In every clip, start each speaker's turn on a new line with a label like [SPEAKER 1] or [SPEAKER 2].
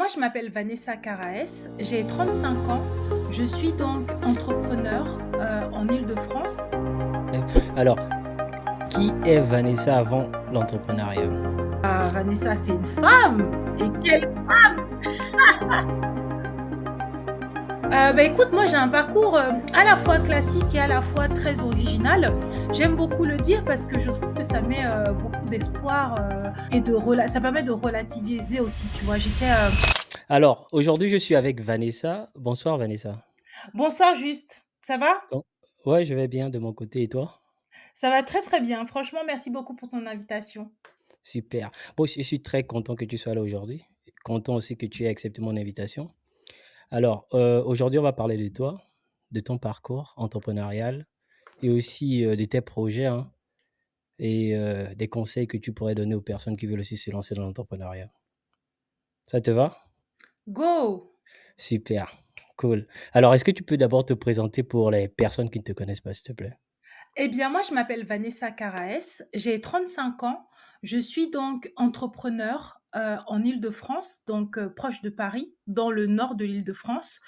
[SPEAKER 1] Moi, je m'appelle Vanessa Caraès, j'ai 35 ans. Je suis donc entrepreneur en Île-de-France.
[SPEAKER 2] Alors, qui est Vanessa avant l'entrepreneuriat?
[SPEAKER 1] Ah, Vanessa, c'est une femme! Et quelle écoute, moi j'ai un parcours à la fois classique et à la fois très original. J'aime beaucoup le dire parce que je trouve que ça met beaucoup d'espoir et ça permet de relativiser aussi, tu vois.
[SPEAKER 2] Alors, aujourd'hui, je suis avec Vanessa. Bonsoir Vanessa.
[SPEAKER 1] Bonsoir Juste, ça va?
[SPEAKER 2] Com Ouais, je vais bien de mon côté et toi?
[SPEAKER 1] Ça va très très bien. Franchement, merci beaucoup pour ton invitation.
[SPEAKER 2] Super. Bon, je suis très content que tu sois là aujourd'hui. Content aussi que tu aies accepté mon invitation. Alors, aujourd'hui, on va parler de toi, de ton parcours entrepreneurial et aussi, de tes projets, hein, et des conseils que tu pourrais donner aux personnes qui veulent aussi se lancer dans l'entrepreneuriat. Ça te va?
[SPEAKER 1] Go!
[SPEAKER 2] Super, cool. Alors, est-ce que tu peux d'abord te présenter pour les personnes qui ne te connaissent pas, s'il te plaît?
[SPEAKER 1] Eh bien, moi, je m'appelle Vanessa Caraès, j'ai 35 ans. Je suis donc entrepreneur en Île-de-France, donc proche de Paris, dans le nord de l'Île-de-France.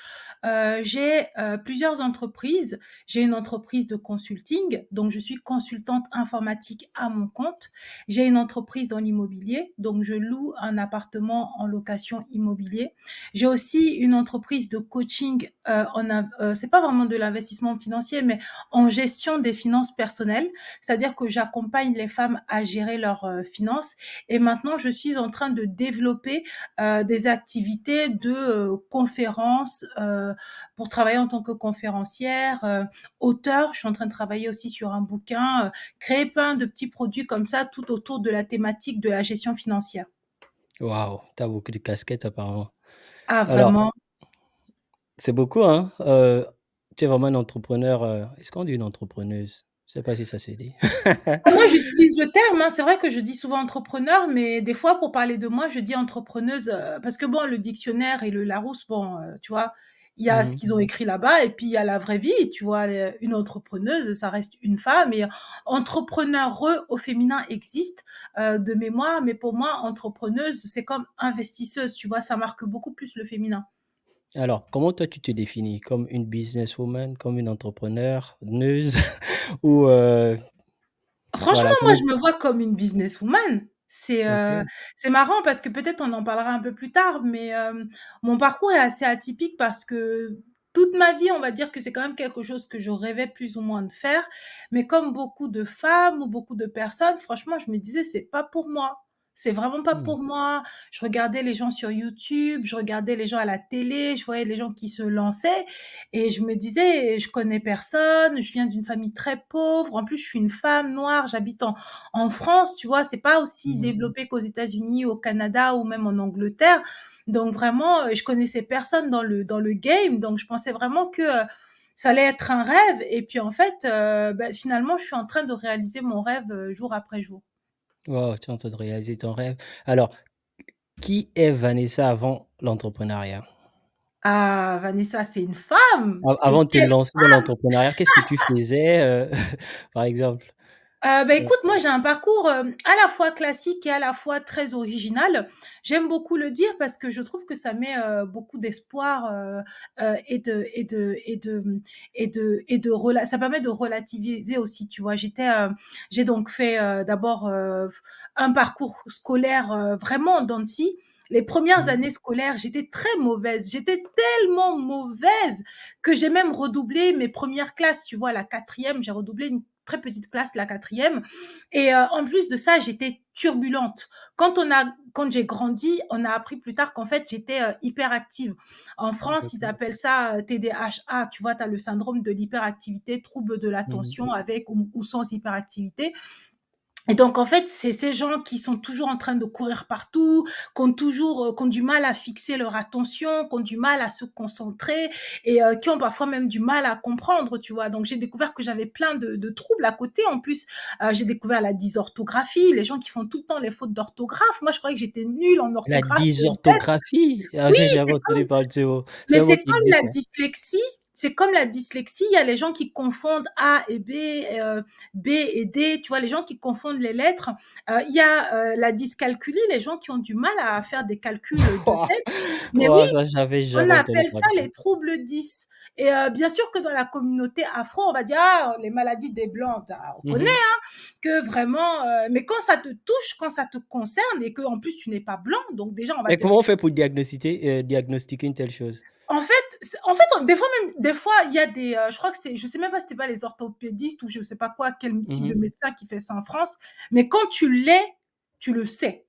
[SPEAKER 1] J'ai plusieurs entreprises. J'ai une entreprise de consulting, donc je suis consultante informatique à mon compte. J'ai une entreprise dans l'immobilier, donc je loue un appartement en location immobilier. J'ai aussi une entreprise de coaching. C'est pas vraiment de l'investissement financier, mais en gestion des finances personnelles, c'est-à-dire que j'accompagne les femmes à gérer leurs finances. Et maintenant, je suis en train de développer des activités de conférences pour travailler en tant que conférencière, auteur. Je suis en train de travailler aussi sur un bouquin, créer plein de petits produits comme ça, tout autour de la thématique de la gestion financière.
[SPEAKER 2] Waouh, tu as beaucoup de casquettes apparemment.
[SPEAKER 1] Ah,
[SPEAKER 2] Alors,
[SPEAKER 1] vraiment?
[SPEAKER 2] c'est beaucoup, hein? Tu es vraiment une entrepreneur, est-ce qu'on dit une entrepreneuse? Je sais pas si ça se dit.
[SPEAKER 1] Ah, moi, j'utilise le terme, hein. C'est vrai que je dis souvent entrepreneur, mais des fois, pour parler de moi, je dis entrepreneuse, parce que bon, le dictionnaire et le Larousse, bon, tu vois, il y a ce
[SPEAKER 2] Mmh.
[SPEAKER 1] qu'ils ont écrit là-bas et puis il y a la vraie vie, tu vois? Une entrepreneuse, ça reste une femme et entrepreneure au féminin existe, de mémoire, mais pour moi, entrepreneuse, c'est comme investisseuse, tu vois? Ça marque beaucoup plus le féminin.
[SPEAKER 2] Alors, comment toi tu te définis? Comme une businesswoman, comme une entrepreneur neuse ou
[SPEAKER 1] Franchement,
[SPEAKER 2] voilà,
[SPEAKER 1] moi,
[SPEAKER 2] comment
[SPEAKER 1] je me vois comme une businesswoman.
[SPEAKER 2] OK.
[SPEAKER 1] C'est marrant parce que peut-être on en parlera un peu plus tard, mais mon parcours est assez atypique parce que toute ma vie, on va dire que c'est quand même quelque chose que je rêvais plus ou moins de faire. Mais comme beaucoup de femmes ou beaucoup de personnes, franchement, je me disais: «C'est pas pour moi. C'est vraiment pas
[SPEAKER 2] Mmh.
[SPEAKER 1] pour moi». Je regardais les gens sur YouTube, je regardais les gens à la télé, je voyais les gens qui se lançaient et je me disais: «Je connais personne, je viens d'une famille très pauvre. En plus, je suis une femme noire, j'habite en France, tu vois? C'est pas aussi
[SPEAKER 2] Mmh.
[SPEAKER 1] développé qu'aux États-Unis, au Canada ou même en Angleterre». Donc vraiment, je connaissais personne dans le game, donc je pensais vraiment que, ça allait être un rêve et puis en fait, finalement, je suis en train de réaliser mon rêve, jour après jour.
[SPEAKER 2] Waouh, tu es en train de réaliser ton rêve. Alors, qui est Vanessa avant l'entrepreneuriat?
[SPEAKER 1] Ah, Vanessa, c'est une femme! Et
[SPEAKER 2] Avant de te
[SPEAKER 1] quelle
[SPEAKER 2] lancer dans l'entrepreneuriat, qu'est-ce que tu faisais, par exemple?
[SPEAKER 1] Écoute, moi, j'ai un parcours, à la fois classique et à la fois très original. J'aime beaucoup le dire parce que je trouve que ça met, beaucoup d'espoir, et ça permet de relativiser aussi, tu vois? J'ai donc fait, d'abord, un parcours scolaire, vraiment en dents de scie. Les premières
[SPEAKER 2] Mmh.
[SPEAKER 1] années scolaires, j'étais très mauvaise. J'étais tellement mauvaise que j'ai même redoublé mes premières classes, tu vois? La quatrième, j'ai redoublé une très petite classe, la quatrième. Et en plus de ça, j'étais turbulente. Quand j'ai grandi, on a appris plus tard qu'en fait, j'étais hyperactive. En France, ils
[SPEAKER 2] D'accord.
[SPEAKER 1] appellent ça TDAH. Tu vois, tu as le syndrome de l'hyperactivité, trouble de
[SPEAKER 2] Mmh.
[SPEAKER 1] l'attention avec ou sans hyperactivité. Et donc, en fait, c'est ces gens qui sont toujours en train de courir partout, qui ont du mal à fixer leur attention, qui ont du mal à se concentrer et qui ont parfois même du mal à comprendre, tu vois? Donc, j'ai découvert que j'avais plein de troubles à côté. En plus, j'ai découvert la dysorthographie, les gens qui font tout le temps les fautes d'orthographe. Moi, je croyais que j'étais nulle en
[SPEAKER 2] La
[SPEAKER 1] orthographe et en fait
[SPEAKER 2] dysorthographie? Ah,
[SPEAKER 1] oui,
[SPEAKER 2] j'ai jamais
[SPEAKER 1] c'est
[SPEAKER 2] entendu
[SPEAKER 1] comme
[SPEAKER 2] parler de ce mot. C'est
[SPEAKER 1] mais
[SPEAKER 2] un mot
[SPEAKER 1] c'est
[SPEAKER 2] qui
[SPEAKER 1] comme la
[SPEAKER 2] existe, ça?
[SPEAKER 1] dyslexie, c'est comme la dyslexie, il y a les gens qui confondent A et B et D, tu vois, les gens qui confondent les lettres. Il y a la dyscalculie, les gens qui ont du mal à faire des calculs de tête. Mais oui,
[SPEAKER 2] Ouah, ça, j'avais
[SPEAKER 1] on
[SPEAKER 2] jamais entendu
[SPEAKER 1] appelle ça
[SPEAKER 2] parler de ça.
[SPEAKER 1] les troubles 10. Et bien sûr que dans la communauté afro, on va dire, ah, les maladies des blancs, on connaît,
[SPEAKER 2] Mhm.
[SPEAKER 1] que vraiment, mais quand ça te touche, quand ça te concerne, et que en plus tu n'es pas blanc, donc déjà on va
[SPEAKER 2] Et
[SPEAKER 1] te
[SPEAKER 2] comment on
[SPEAKER 1] dire.
[SPEAKER 2] fait pour diagnostiquer une telle chose?
[SPEAKER 1] En fait, des fois, il y a des, je crois que c'est, je sais même pas si c'était pas les orthopédistes ou je sais pas quoi, quel type de
[SPEAKER 2] Mhm.
[SPEAKER 1] médecin qui fait ça en France, mais quand tu l'es, tu le sais.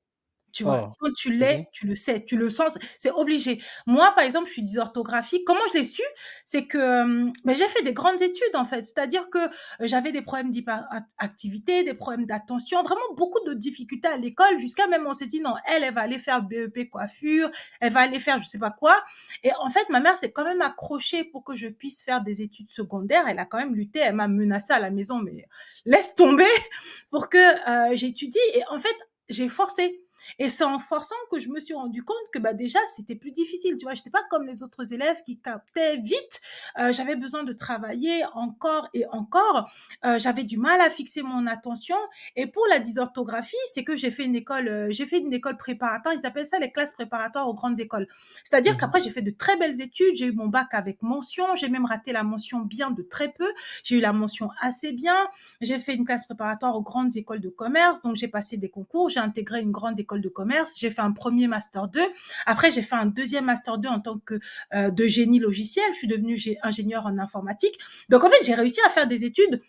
[SPEAKER 1] Tu vois?
[SPEAKER 2] Oh,
[SPEAKER 1] Quand tu
[SPEAKER 2] ok.
[SPEAKER 1] l'es, tu le sais, tu le sens, c'est obligé. Moi, par exemple, je suis dysorthographique. Comment je l'ai su? C'est que, j'ai fait des grandes études, en fait. C'est-à-dire que, j'avais des problèmes d'hyperactivité, des problèmes d'attention, vraiment beaucoup de difficultés à l'école, jusqu'à même on s'est dit: «Non, elle va aller faire BEP coiffure, elle va aller faire je sais pas quoi», et en fait, ma mère s'est quand même accrochée pour que je puisse faire des études secondaires. Elle a quand même lutté, elle m'a menacée à la maison, mais laisse tomber, pour que, j'étudie, et en fait, j'ai forcé. Et c'est en forçant que je me suis rendu compte que bah, déjà, c'était plus difficile. Tu vois, je n'étais pas comme les autres élèves qui captaient vite. J'avais besoin de travailler encore et encore. J'avais du mal à fixer mon attention. Et pour la dysorthographie, c'est que j'ai fait une école préparatoire. Ils appellent ça les classes préparatoires aux grandes écoles. C'est-à-dire
[SPEAKER 2] Mhm.
[SPEAKER 1] qu'après, j'ai fait de très belles études. J'ai eu mon bac avec mention. J'ai même raté la mention bien de très peu. J'ai eu la mention assez bien. J'ai fait une classe préparatoire aux grandes écoles de commerce, donc j'ai passé des concours, j'ai intégré une grande école de commerce, j'ai fait un premier master 2. Après j'ai fait un deuxième master 2 en tant que de génie logiciel, je suis devenue ingénieure en informatique. Donc en fait, j'ai réussi à faire des études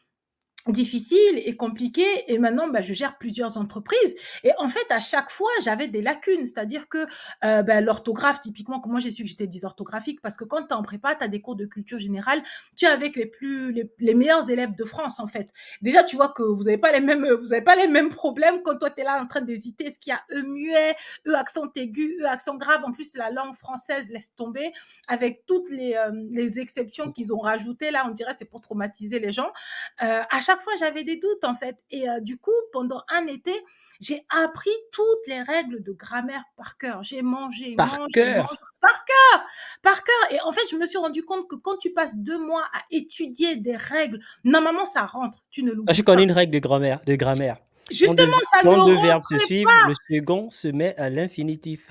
[SPEAKER 1] difficile et compliqué, et maintenant bah, je gère plusieurs entreprises, et en fait à chaque fois j'avais des lacunes, c'est-à-dire que bah, l'orthographe typiquement, comment j'ai su que j'étais dysorthographique, parce que quand tu es en prépa, tu as des cours de culture générale, tu es avec les meilleurs élèves de France en fait. Déjà tu vois que vous avez pas les mêmes problèmes quand toi tu es là en train d'hésiter, est-ce qu'il y a e muet, e accent aigu, e accent grave, en plus la langue française laisse tomber, avec toutes les exceptions qu'ils ont rajoutées là, on dirait c'est pour traumatiser les gens. À chaque fois, j'avais des doutes en fait. Et du coup, pendant un été, j'ai appris toutes les règles de grammaire par cœur. J'ai mangé,
[SPEAKER 2] Par
[SPEAKER 1] mangé, mangé
[SPEAKER 2] cœur?
[SPEAKER 1] par cœur. Et en fait, je me suis rendu compte que quand tu passes 2 mois à étudier des règles, normalement, ça rentre. Tu ne
[SPEAKER 2] Ah, je
[SPEAKER 1] l'oublies
[SPEAKER 2] connais
[SPEAKER 1] pas.
[SPEAKER 2] une règle de grammaire.
[SPEAKER 1] Justement, ça ne
[SPEAKER 2] Quand deux verbes se
[SPEAKER 1] rentrait
[SPEAKER 2] suivent,
[SPEAKER 1] pas.
[SPEAKER 2] le second se met à l'infinitif.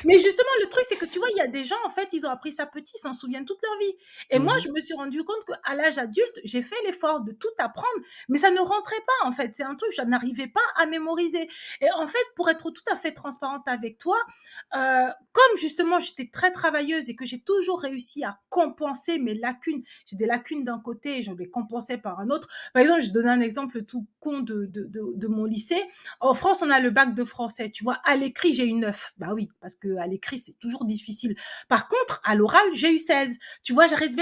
[SPEAKER 1] Mais justement, le truc, c'est que tu vois, il y a des gens, en fait, ils ont appris ça petit, ils s'en souviennent toute leur vie. Et moi,
[SPEAKER 2] Mhm.
[SPEAKER 1] je me suis rendu compte qu'à l'âge adulte, j'ai fait l'effort de tout apprendre, mais ça ne rentrait pas, en fait. C'est un truc, je n'arrivais pas à mémoriser. Et en fait, pour être tout à fait transparente avec toi, comme justement, j'étais très travailleuse et que j'ai toujours réussi à compenser mes lacunes, j'ai des lacunes d'un côté et je les compensais par un autre. Par exemple, je donne un exemple tout con de mon lycée. En France, on a le bac de français. Tu vois, à l'écrit, j'ai eu 9. Bah oui, parce que à l'écrit, c'est toujours difficile. Par contre, à l'oral, j'ai eu 16. Tu vois, j'arrêtais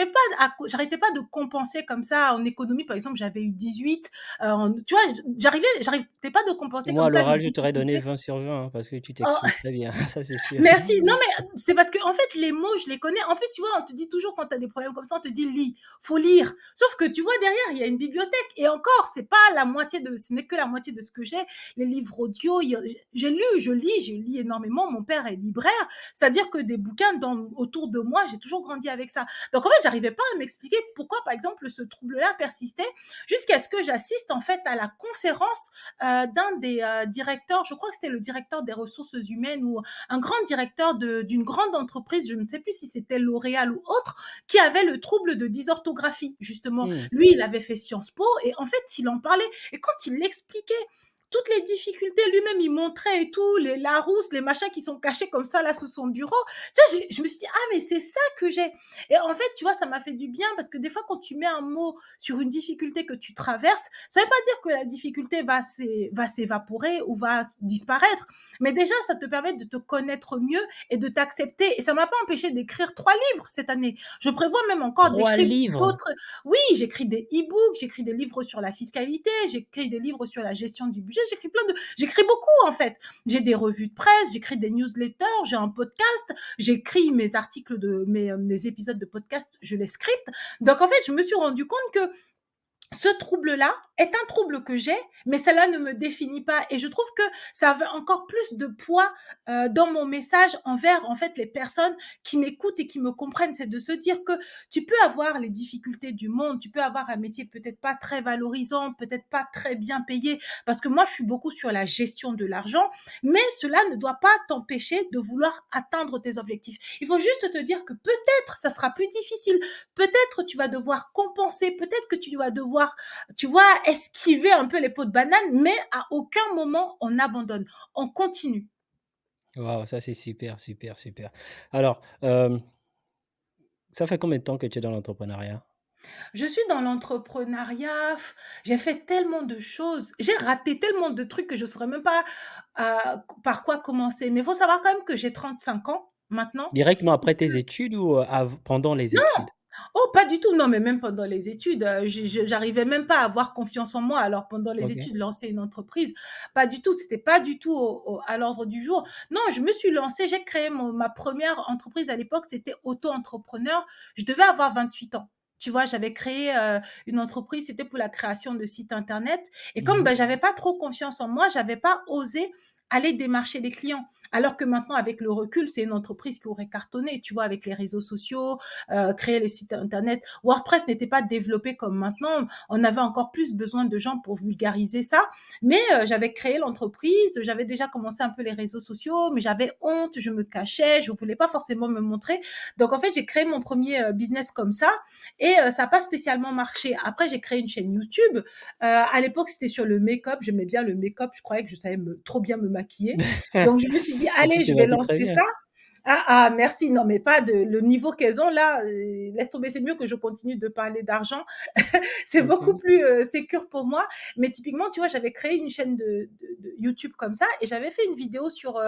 [SPEAKER 1] pas de compenser comme ça. En économie, par exemple, j'avais eu 18. Tu vois, j'arrêtais pas de compenser comme
[SPEAKER 2] Moi, à
[SPEAKER 1] ça les
[SPEAKER 2] l'oral, je t'aurais donné
[SPEAKER 1] difficultés.
[SPEAKER 2] 20 sur 20 hein, parce que tu
[SPEAKER 1] Oh,
[SPEAKER 2] t'exprimes très bien, ça c'est sûr.
[SPEAKER 1] merci. Non, mais c'est parce que en fait, les mots, je les connais. En plus, tu vois, on te dit toujours quand tu as des problèmes comme ça, on te dit lis, faut lire. Sauf que tu vois derrière, il y a une bibliothèque. Et encore, c'est pas la moitié ce n'est que la moitié de ce que j'ai. Les livres audio, je lis énormément. Mon père est libraire, c'est-à-dire que des bouquins autour de moi, j'ai toujours grandi avec ça. Donc en fait, j'arrivais pas à m'expliquer pourquoi, par exemple, ce trouble-là persistait, jusqu'à ce que j'assiste en fait à la conférence d'un des directeurs. Je crois que c'était le directeur des ressources humaines ou un grand directeur d'une grande entreprise, je ne sais plus si c'était L'Oréal ou autre, qui avait le trouble de dysorthographie, justement.
[SPEAKER 2] Hmm.
[SPEAKER 1] Lui, il avait fait Sciences Po, et en fait, il en parlait. Et quand il l'expliquait, toutes les difficultés, lui-même, il montrait et tout, les Larousse, les machins qui sont cachés comme ça, là, sous son bureau. Tu sais, je me suis dit, ah, mais c'est ça que j'ai. Et en fait, tu vois, ça m'a fait du bien, parce que des fois, quand tu mets un mot sur une difficulté que tu traverses, ça ne veut pas dire que la difficulté va s'évaporer ou va disparaître. Mais déjà, ça te permet de te connaître mieux et de t'accepter. Et ça m'a pas empêché d'écrire 3 livres cette année. Je prévois même encore
[SPEAKER 2] 3
[SPEAKER 1] d'écrire
[SPEAKER 2] livres.
[SPEAKER 1] d'autres. Oui, j'écris des e-books, j'écris des livres sur la fiscalité, j'écris des livres sur la gestion du budget, j'écris beaucoup en fait. J'ai des revues de presse, j'écris des newsletters, j'ai un podcast, j'écris mes articles mes épisodes de podcast, je les scripte. Donc en fait, je me suis rendu compte que ce trouble-là, est un trouble que j'ai, mais cela ne me définit pas. Et je trouve que ça avait encore plus de poids dans mon message envers en fait les personnes qui m'écoutent et qui me comprennent. C'est de se dire que tu peux avoir les difficultés du monde, tu peux avoir un métier peut-être pas très valorisant, peut-être pas très bien payé, parce que moi je suis beaucoup sur la gestion de l'argent, mais cela ne doit pas t'empêcher de vouloir atteindre tes objectifs. Il faut juste te dire que peut-être ça sera plus difficile, peut-être tu vas devoir compenser, peut-être que tu vas devoir, tu vois, esquiver un peu les pots de banane, mais à aucun moment on abandonne, on continue.
[SPEAKER 2] Waouh, ça c'est super, super, super. Alors, ça fait combien de temps que tu es dans l'entrepreneuriat?
[SPEAKER 1] Je suis dans l'entrepreneuriat, j'ai fait tellement de choses, j'ai raté tellement de trucs que je ne saurais même pas par quoi commencer. Mais il faut savoir quand même que j'ai 35 ans maintenant.
[SPEAKER 2] Directement après tes études ou, pendant les études?
[SPEAKER 1] Oh, pas du tout, non, mais même pendant les études, j'arrivais même pas à avoir confiance en moi. Alors pendant les
[SPEAKER 2] OK.
[SPEAKER 1] études, lancer une entreprise, pas du tout, c'était pas du tout à l'ordre du jour. Non, je me suis lancée, j'ai créé ma première entreprise à l'époque, c'était auto-entrepreneur. Je devais avoir 28 ans. Tu vois, j'avais créé une entreprise, c'était pour la création de sites internet. Et comme
[SPEAKER 2] Mmh.
[SPEAKER 1] ben, j'avais pas trop confiance en moi, j'avais pas osé aller démarcher des clients. Alors que maintenant, avec le recul, c'est une entreprise qui aurait cartonné, tu vois, avec les réseaux sociaux, créer les sites internet. WordPress n'était pas développé comme maintenant. On avait encore plus besoin de gens pour vulgariser ça. Mais j'avais créé l'entreprise, j'avais déjà commencé un peu les réseaux sociaux, mais j'avais honte, je me cachais, je voulais pas forcément me montrer. Donc en fait, j'ai créé mon premier business comme ça et ça n'a pas spécialement marché. Après, j'ai créé une chaîne YouTube. À l'époque, c'était sur le make-up. J'aimais bien le make-up. Je croyais que je savais trop bien me maquiller. Donc je me suis dit,
[SPEAKER 2] Et tu
[SPEAKER 1] allez,
[SPEAKER 2] te
[SPEAKER 1] je vais
[SPEAKER 2] maquilles très
[SPEAKER 1] lancer
[SPEAKER 2] bien.
[SPEAKER 1] ça. Ah, ah, merci. Non, mais pas de le niveau qu'elles ont là. Laisse tomber, c'est mieux que je continue de parler d'argent. C'est beaucoup
[SPEAKER 2] OK.
[SPEAKER 1] plus sécure pour moi. Mais typiquement, tu vois, j'avais créé une chaîne de YouTube comme ça et j'avais fait une vidéo sur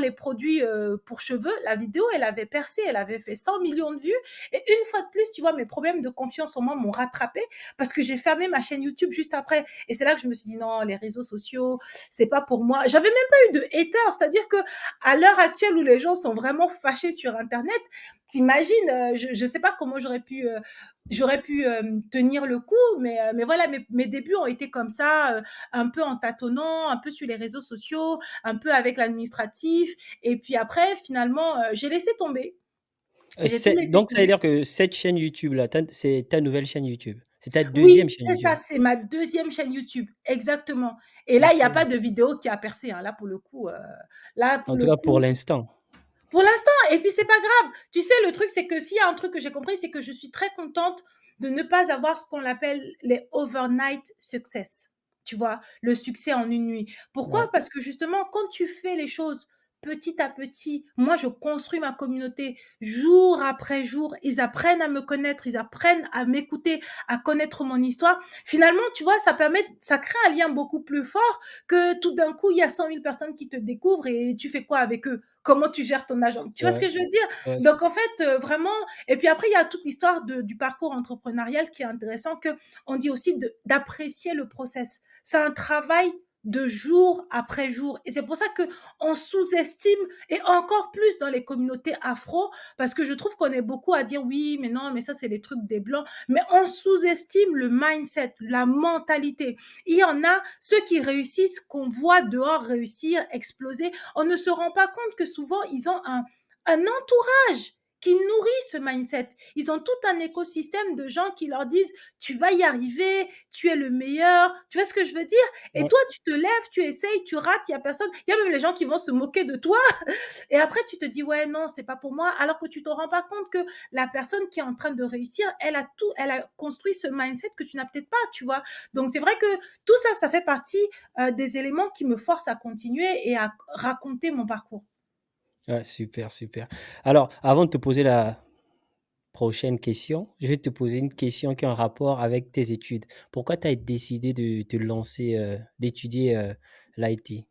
[SPEAKER 1] les produits pour cheveux. La vidéo, elle avait percé, elle avait fait 100 millions de vues. Et une fois de plus, tu vois, mes problèmes de confiance en moi m'ont rattrapé parce que j'ai fermé ma chaîne YouTube juste après. Et c'est là que je me suis dit, non, les réseaux sociaux, c'est pas pour moi. J'avais même pas eu de haters, c'est-à-dire que à l'heure actuelle où les gens sont vraiment fâchés sur Internet, t'imagines, je sais pas comment j'aurais pu tenir le coup, mais voilà, mes débuts ont été comme ça, un peu en tâtonnant, un peu sur les réseaux sociaux, un peu avec l'administratif. Et puis après, finalement, j'ai laissé tomber. J'ai tout
[SPEAKER 2] C'est
[SPEAKER 1] laissé
[SPEAKER 2] donc ça veut
[SPEAKER 1] tomber.
[SPEAKER 2] dire que cette chaîne YouTube là, c'est ta nouvelle chaîne YouTube? C'est ta
[SPEAKER 1] Oui,
[SPEAKER 2] deuxième chaîne
[SPEAKER 1] c'est ça,
[SPEAKER 2] YouTube?
[SPEAKER 1] c'est ma deuxième chaîne YouTube, exactement. Et là, il n'y a pas
[SPEAKER 2] OK.
[SPEAKER 1] de vidéo qui a percé, hein. Là, pour
[SPEAKER 2] En tout
[SPEAKER 1] le
[SPEAKER 2] cas pour
[SPEAKER 1] coup,
[SPEAKER 2] l'instant.
[SPEAKER 1] pour l'instant, et puis c'est pas grave. Tu sais, le truc, c'est que s'il y a un truc que j'ai compris, c'est que je suis très contente de ne pas avoir ce qu'on appelle les overnight success. Tu vois, le succès en une nuit. Pourquoi?
[SPEAKER 2] Ouais.
[SPEAKER 1] Parce que justement, quand tu fais les choses petit à petit, moi, je construis ma communauté jour après jour. Ils apprennent à me connaître, ils apprennent à m'écouter, à connaître mon histoire. Finalement, tu vois, ça crée un lien beaucoup plus fort que tout d'un coup, il y a 100 000 personnes qui te découvrent et tu fais quoi avec eux? Comment tu gères ton agent? Tu vois ce
[SPEAKER 2] Ouais,
[SPEAKER 1] que je veux dire?
[SPEAKER 2] ouais,
[SPEAKER 1] Donc en fait, vraiment, et puis après il y a toute l'histoire du parcours entrepreneurial qui est intéressant, que on dit aussi d'apprécier le process. C'est un travail de jour après jour et c'est pour ça que on sous-estime, et encore plus dans les communautés afro, parce que je trouve qu'on est beaucoup à dire oui, mais non, mais ça c'est les trucs des blancs, mais on sous-estime le mindset, la mentalité. Il y en a ceux qui réussissent, qu'on voit dehors réussir, exploser, on ne se rend pas compte que souvent, ils ont un entourage qui nourrit ce mindset. Ils ont tout un écosystème de gens qui leur disent, tu vas y arriver, tu es le meilleur. Tu vois ce que je veux dire? Et
[SPEAKER 2] ouais,
[SPEAKER 1] toi, tu te lèves, tu essayes, tu rates, il y a personne. Il y a même les gens qui vont se moquer de toi. Et après, tu te dis, ouais, non, c'est pas pour moi. Alors que tu te rends pas compte que la personne qui est en train de réussir, elle a construit ce mindset que tu n'as peut-être pas, tu vois. Donc, c'est vrai que tout ça, ça fait partie des éléments qui me forcent à continuer et à raconter mon parcours.
[SPEAKER 2] ouais, super, super. Alors, avant de te poser la prochaine question, je vais te poser une question qui est en rapport avec tes études. Pourquoi tu as décidé de te lancer, d'étudier, l'IT?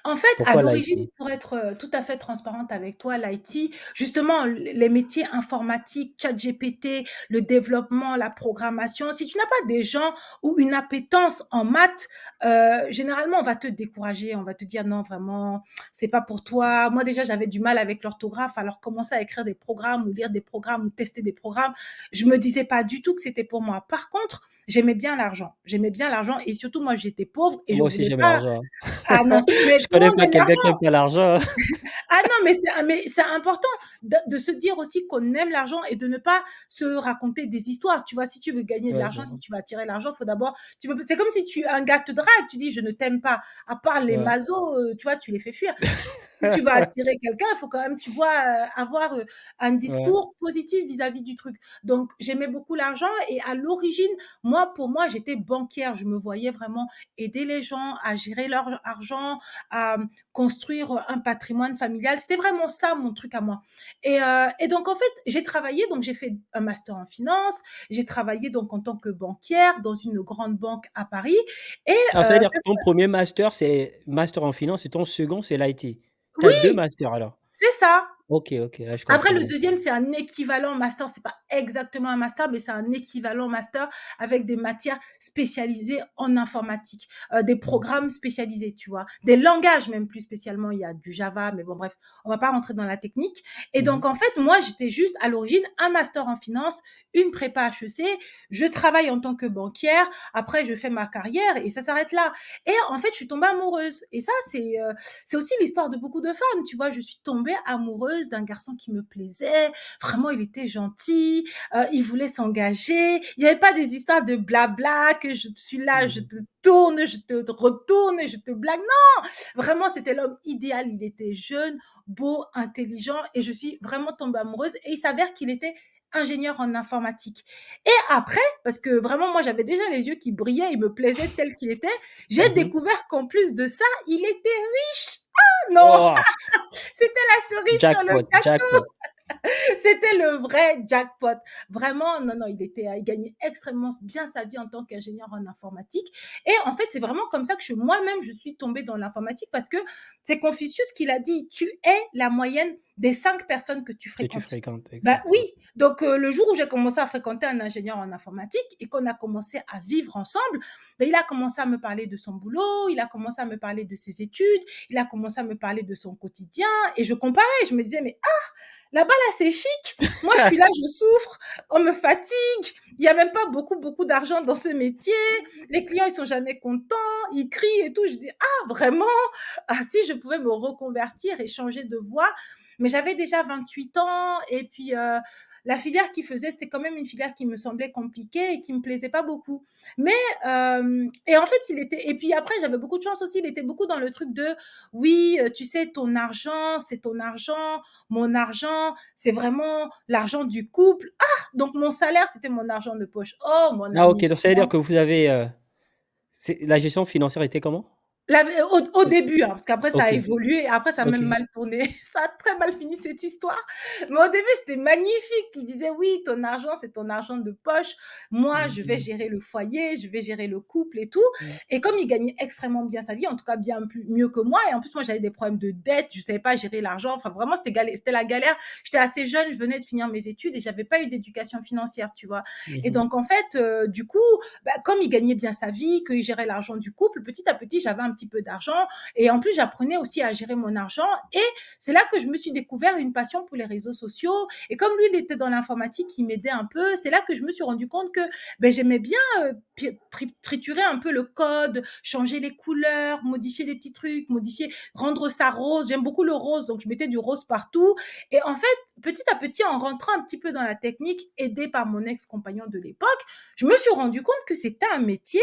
[SPEAKER 1] En fait, à
[SPEAKER 2] Pourquoi
[SPEAKER 1] l'origine,
[SPEAKER 2] l'IT?
[SPEAKER 1] pour être tout à fait transparente avec toi, l'IT, justement, les métiers informatiques, ChatGPT, le développement, la programmation, si tu n'as pas des gens ou une appétence en maths, généralement, on va te décourager, on va te dire non, vraiment, c'est pas pour toi. Moi, déjà, j'avais du mal avec l'orthographe, alors commencer à écrire des programmes ou lire des programmes ou tester des programmes, je me disais pas du tout que c'était pour moi. Par contre, j'aimais bien l'argent. J'aimais bien l'argent et surtout moi j'étais pauvre et je
[SPEAKER 2] Moi aussi,
[SPEAKER 1] voulais
[SPEAKER 2] j'aime
[SPEAKER 1] pas
[SPEAKER 2] l'argent.
[SPEAKER 1] ah non, mais
[SPEAKER 2] Je
[SPEAKER 1] tout le
[SPEAKER 2] connais
[SPEAKER 1] monde
[SPEAKER 2] pas
[SPEAKER 1] aime
[SPEAKER 2] quelqu'un qui
[SPEAKER 1] l'argent.
[SPEAKER 2] aime pas l'argent.
[SPEAKER 1] Ah non, mais c'est important de se dire aussi qu'on aime l'argent et de ne pas se raconter des histoires. Tu vois, si tu veux gagner de
[SPEAKER 2] Ouais, je
[SPEAKER 1] l'argent, si
[SPEAKER 2] vois.
[SPEAKER 1] tu veux attirer l'argent, faut d'abord, c'est comme si un gars te drague, tu dis je ne t'aime pas. À part les
[SPEAKER 2] Ouais.
[SPEAKER 1] mazos, tu vois, tu les fais fuir. Si tu vas attirer quelqu'un, il faut quand même, tu vois, avoir un
[SPEAKER 2] Ouais.
[SPEAKER 1] discours positif vis-à-vis du truc. Donc, j'aimais beaucoup l'argent et à l'origine, moi, pour moi, j'étais banquière. Je me voyais vraiment aider les gens à gérer leur argent, à construire un patrimoine familial. C'était vraiment ça mon truc à moi. Et donc, en fait, j'ai travaillé, donc j'ai fait un master en finance. J'ai travaillé donc en tant que banquière dans une grande banque à Paris. Et
[SPEAKER 2] Alors ça veut dire
[SPEAKER 1] ça,
[SPEAKER 2] que ton premier master, c'est master en finance et ton second, c'est l'IT. Tu as 2
[SPEAKER 1] oui,
[SPEAKER 2] masters alors?
[SPEAKER 1] c'est ça.
[SPEAKER 2] OK, OK, là je
[SPEAKER 1] Après,
[SPEAKER 2] comprends
[SPEAKER 1] le
[SPEAKER 2] mieux.
[SPEAKER 1] deuxième, c'est un équivalent master. C'est pas exactement un master, mais c'est un équivalent master avec des matières spécialisées en informatique, des
[SPEAKER 2] Mmh.
[SPEAKER 1] programmes spécialisés, tu vois, des langages même plus spécialement. Il y a du Java, mais bon, bref, on va pas rentrer dans la technique. Et
[SPEAKER 2] Mmh mh.
[SPEAKER 1] donc, en fait, moi, j'étais juste à l'origine un master en finance, une prépa HEC. Je travaille en tant que banquière. Après, je fais ma carrière et ça s'arrête là. Et en fait, je suis tombée amoureuse. Et ça, c'est aussi l'histoire de beaucoup de femmes. Tu vois, je suis tombée amoureuse d'un garçon qui me plaisait. Vraiment, il était gentil. Il voulait s'engager. Il n'y avait pas des histoires de blabla que je suis là, je
[SPEAKER 2] Mmh.
[SPEAKER 1] te tourne, je te retourne, je te blague. Non, vraiment, c'était l'homme idéal. Il était jeune, beau, intelligent et je suis vraiment tombée amoureuse. Et il s'avère qu'il était ingénieur en informatique. Et après, parce que vraiment, moi, j'avais déjà les yeux qui brillaient, il me plaisait tel qu'il était, j'ai
[SPEAKER 2] Mmh mh.
[SPEAKER 1] découvert qu'en plus de ça, il était riche. Ah non,
[SPEAKER 2] Oh!
[SPEAKER 1] c'était la cerise sur le
[SPEAKER 2] Jackpot,
[SPEAKER 1] gâteau.
[SPEAKER 2] jackpot.
[SPEAKER 1] C'était le vrai jackpot. Vraiment, non, non, il gagnait extrêmement bien sa vie en tant qu'ingénieur en informatique. Et en fait, c'est vraiment comme ça que moi-même, je suis tombée dans l'informatique parce que c'est Confucius qui l'a dit, tu es la moyenne des 5 personnes que tu
[SPEAKER 2] Que tu
[SPEAKER 1] fréquentes.
[SPEAKER 2] fréquentes,
[SPEAKER 1] Ben oui,
[SPEAKER 2] exactement.
[SPEAKER 1] donc le jour où j'ai commencé à fréquenter un ingénieur en informatique et qu'on a commencé à vivre ensemble, ben, il a commencé à me parler de son boulot, il a commencé à me parler de ses études, il a commencé à me parler de son quotidien et je comparais, je me disais, mais là-bas, là, c'est chic. Moi, je suis là, je souffre, on me fatigue. Il n'y a même pas beaucoup, beaucoup d'argent dans ce métier. Les clients, ils sont jamais contents, ils crient et tout. Je dis, ah, vraiment? Ah, si je pouvais me reconvertir et changer de voie. Mais j'avais déjà 28 ans et puis la filière qu'il faisait, c'était quand même une filière qui me semblait compliquée et qui me plaisait pas beaucoup. Mais, et en fait, et puis après, j'avais beaucoup de chance aussi. Il était beaucoup dans le truc de, oui, tu sais, ton argent, c'est ton argent, mon argent, c'est vraiment l'argent du couple. Ah, donc mon salaire, c'était mon argent de poche. Oh, mon
[SPEAKER 2] Ah OK,
[SPEAKER 1] ami.
[SPEAKER 2] donc ça veut dire que vous avez, c'est la gestion financière était comment?
[SPEAKER 1] Au début, hein, parce qu'après ça a
[SPEAKER 2] OK,
[SPEAKER 1] évolué et après ça a même
[SPEAKER 2] OK.
[SPEAKER 1] mal tourné. Ça a très mal fini cette histoire. Mais au début, c'était magnifique. Il disait: «Oui, ton argent, c'est ton argent de poche. Moi,
[SPEAKER 2] Mmh
[SPEAKER 1] je vais
[SPEAKER 2] mh.
[SPEAKER 1] gérer le foyer, je vais gérer le couple et tout».
[SPEAKER 2] Mmh.
[SPEAKER 1] Et comme il gagnait extrêmement bien sa vie, en tout cas bien mieux que moi et en plus moi j'avais des problèmes de dette, je savais pas gérer l'argent. Enfin vraiment c'était la galère. J'étais assez jeune, je venais de finir mes études et j'avais pas eu d'éducation financière, tu vois?
[SPEAKER 2] Mmh
[SPEAKER 1] Et
[SPEAKER 2] mh.
[SPEAKER 1] donc en fait, du coup, bah, comme il gagnait bien sa vie, qu'il gérait l'argent du couple, petit à petit, j'avais un petit peu d'argent et en plus, j'apprenais aussi à gérer mon argent. Et c'est là que je me suis découvert une passion pour les réseaux sociaux. Et comme lui, il était dans l'informatique, il m'aidait un peu. C'est là que je me suis rendu compte que ben, j'aimais bien triturer un peu le code, changer les couleurs, modifier les petits trucs, rendre ça rose. J'aime beaucoup le rose, donc je mettais du rose partout. Et en fait, petit à petit, en rentrant un petit peu dans la technique, aidé par mon ex-compagnon de l'époque, je me suis rendu compte que c'était un métier,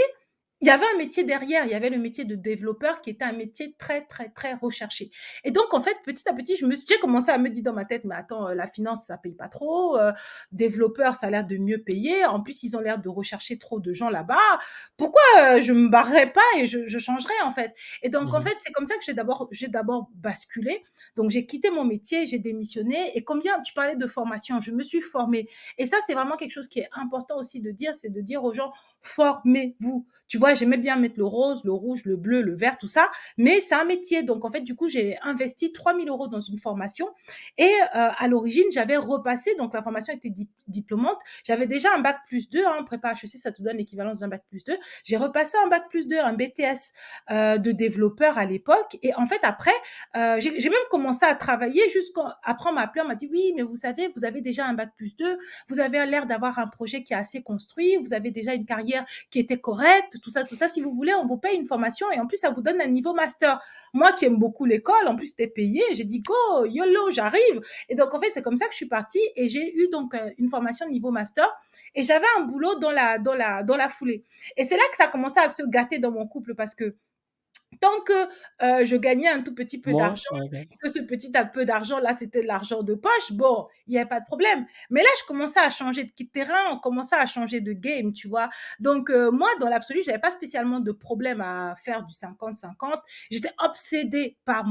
[SPEAKER 1] il y avait un métier derrière, il y avait le métier de développeur qui était un métier très, très, très recherché. Et donc, en fait, petit à petit, j'ai commencé à me dire dans ma tête, mais attends, la finance, ça paye pas trop, développeur, ça a l'air de mieux payer, en plus, ils ont l'air de rechercher trop de gens là-bas, pourquoi je me barrerais pas et je changerais, en fait. Et donc, en
[SPEAKER 2] Mmh.
[SPEAKER 1] fait, c'est comme ça que j'ai d'abord basculé. Donc, j'ai quitté mon métier, j'ai démissionné. Et combien, tu parlais de formation, je me suis formée. Et ça, c'est vraiment quelque chose qui est important aussi de dire, c'est de dire aux gens, formez-vous. Tu vois, j'aimais bien mettre le rose, le rouge, le bleu, le vert, tout ça, mais c'est un métier. Donc, en fait, du coup, j'ai investi 3 000 € dans une formation. Et à l'origine, j'avais repassé, donc la formation était diplômante. J'avais déjà un bac plus 2, hein, prépa HEC, ça te donne l'équivalence d'un bac plus 2. J'ai repassé un bac plus 2, un BTS de développeur à l'époque. Et en fait, après, j'ai même commencé à travailler jusqu'après on m'a appelé, on m'a dit, oui, mais vous savez, vous avez déjà un bac plus 2, vous avez l'air d'avoir un projet qui est assez construit, vous avez déjà une carrière carrière qui était correcte, tout ça, tout ça. Si vous voulez, on vous paye une formation et en plus, ça vous donne un niveau master. Moi qui aime beaucoup l'école, en plus, c'était payé. J'ai dit, go, YOLO, j'arrive. Et donc, en fait, c'est comme ça que je suis partie et j'ai eu donc une formation niveau master et j'avais un boulot dans la foulée. Et c'est là que ça a commencé à se gâter dans mon couple parce que tant que je gagnais un tout petit peu
[SPEAKER 2] Moi,
[SPEAKER 1] d'argent,
[SPEAKER 2] OK.
[SPEAKER 1] que ce petit peu d'argent là, c'était de l'argent de poche, bon, il n'y avait pas de problème. Mais là, je commençais à changer de terrain, on commençait à changer de game, tu vois. Donc, moi, dans l'absolu, j'avais pas spécialement de problème à faire du 50-50. J'étais obsédée par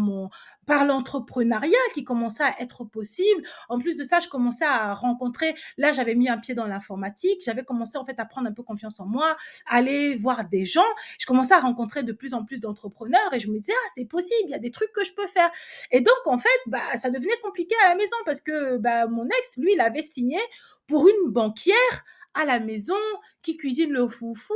[SPEAKER 1] l'entrepreneuriat qui commençait à être possible. En plus de ça, je commençais à rencontrer, là, j'avais mis un pied dans l'informatique, j'avais commencé en fait à prendre un peu confiance en moi, aller voir des gens, je commençais à rencontrer de plus en plus d'entrepreneurs et je me disais, ah, c'est possible, il y a des trucs que je peux faire. Et donc, en fait, bah, ça devenait compliqué à la maison parce que bah, mon ex, lui, il avait signé pour une banquière à la maison, qui cuisine le foufou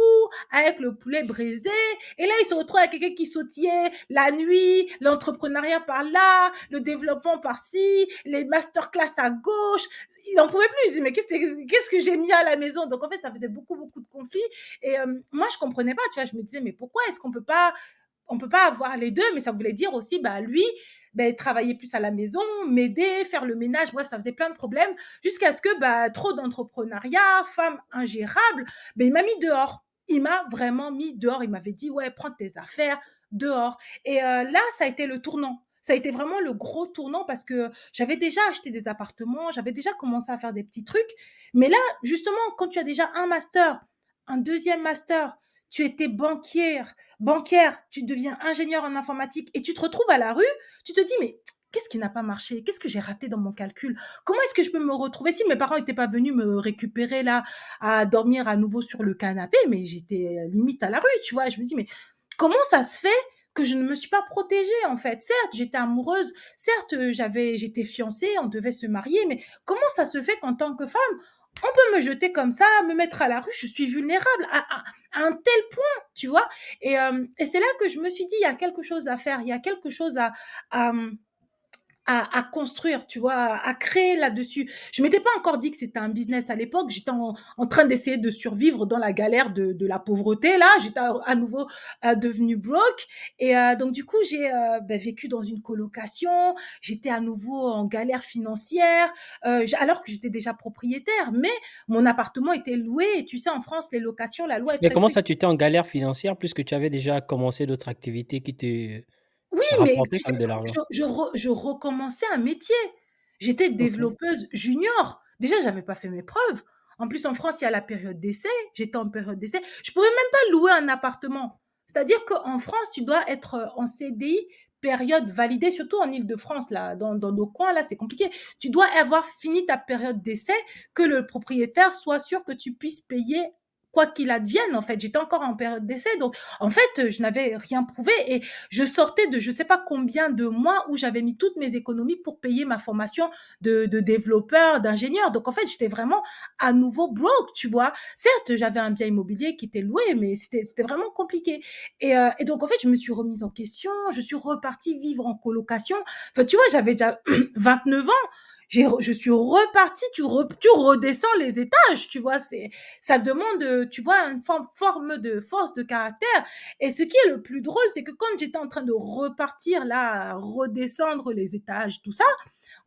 [SPEAKER 1] avec le poulet braisé. Et là, il se retrouve avec quelqu'un qui sautillait la nuit, l'entrepreneuriat par là, le développement par-ci, les masterclass à gauche. Il n'en pouvait plus. Il disait, mais qu'est-ce que j'ai mis à la maison? Donc, en fait, ça faisait beaucoup, beaucoup de conflits. Et moi, je comprenais pas, tu vois. Je me disais, mais pourquoi est-ce qu'on peut pas avoir les deux? Mais ça voulait dire aussi, bah, lui, ben, travailler plus à la maison, m'aider, faire le ménage, bref, ça faisait plein de problèmes, jusqu'à ce que bah, trop d'entrepreneuriat, femme ingérable, ben, il m'a mis dehors. Il m'a vraiment mis dehors. Il m'avait dit, ouais, prends tes affaires dehors. Et là, ça a été le tournant. Ça a été vraiment le gros tournant parce que j'avais déjà acheté des appartements, j'avais déjà commencé à faire des petits trucs. Mais là, justement, quand tu as déjà un master, un deuxième master, tu étais banquière, tu deviens ingénieur en informatique et tu te retrouves à la rue, tu te dis, mais qu'est-ce qui n'a pas marché? Qu'est-ce que j'ai raté dans mon calcul? Comment est-ce que je peux me retrouver si mes parents n'étaient pas venus me récupérer là, à dormir à nouveau sur le canapé, mais j'étais limite à la rue, tu vois? Je me dis, mais comment ça se fait que je ne me suis pas protégée en fait? Certes, j'étais amoureuse, certes, j'étais fiancée, on devait se marier, mais comment ça se fait qu'en tant que femme, on peut me jeter comme ça, me mettre à la rue, je suis vulnérable à un tel point, tu vois? Et c'est là que je me suis dit, il y a quelque chose à faire, il y a quelque chose à, à construire, tu vois, à créer là-dessus. Je m'étais pas encore dit que c'était un business à l'époque. J'étais en train d'essayer de survivre dans la galère de la pauvreté. Là, j'étais à nouveau devenue broke. Et donc, du coup, j'ai ben, vécu dans une colocation. J'étais à nouveau en galère financière, alors que j'étais déjà propriétaire. Mais mon appartement était loué. Et tu sais, en France, les locations, la loi est
[SPEAKER 2] Mais
[SPEAKER 1] très
[SPEAKER 2] comment
[SPEAKER 1] stricte.
[SPEAKER 2] ça, tu étais en galère financière puisque tu avais déjà commencé d'autres activités qui te
[SPEAKER 1] Oui, mais
[SPEAKER 2] rapportaient
[SPEAKER 1] tu
[SPEAKER 2] quand
[SPEAKER 1] sais,
[SPEAKER 2] même de l'argent?
[SPEAKER 1] je recommençais un métier. J'étais
[SPEAKER 2] OK.
[SPEAKER 1] développeuse junior. Déjà, j'avais pas fait mes preuves. En plus, en France, il y a la période d'essai. J'étais en période d'essai. Je pouvais même pas louer un appartement. C'est-à-dire qu'en France, tu dois être en CDI, période validée, surtout en Île-de-France, là, dans nos coins, là, c'est compliqué. Tu dois avoir fini ta période d'essai, que le propriétaire soit sûr que tu puisses payer quoi qu'il advienne, en fait. J'étais encore en période d'essai, donc en fait, je n'avais rien prouvé et je sortais de je sais pas combien de mois où j'avais mis toutes mes économies pour payer ma formation de développeur, d'ingénieur. Donc en fait, j'étais vraiment à nouveau broke, tu vois. Certes, j'avais un bien immobilier qui était loué, mais c'était vraiment compliqué. Et donc en fait, je me suis remise en question, je suis repartie vivre en colocation. Enfin, tu vois, j'avais déjà 29 ans. Je suis repartie, tu redescends les étages, tu vois, ça demande, tu vois, une forme de force de caractère. Et ce qui est le plus drôle, c'est que quand j'étais en train de repartir là, redescendre les étages, tout ça,